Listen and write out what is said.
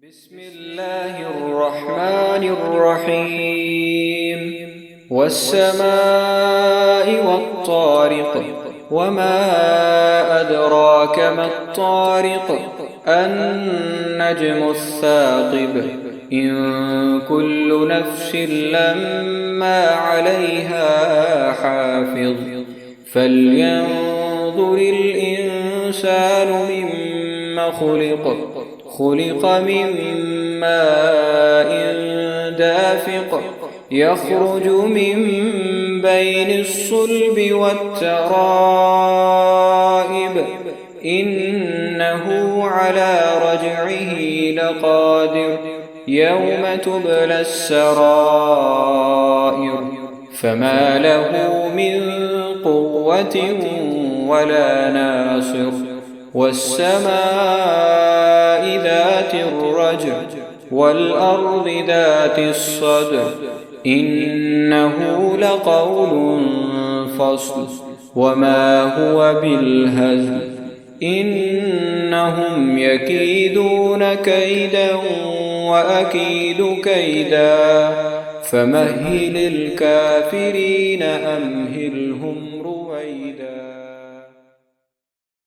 بسم الله الرحمن الرحيم والسماء والطارق وما أدراك ما الطارق النجم الثاقب إن كل نفس لما عليها حافظ فلينظر الإنسان مما خلق من ماء دافق يخرج من بين الصلب والترائب إنه على رجعه لقادر يوم تبلى السرائر فما له من قوة ولا ناصر والسماء ذات الرجع والأرض ذات الصدع إنه لقول فصل وما هو بالهزل إنهم يكيدون كيدا وأكيد كيدا فمهل الكافرين أمهلهم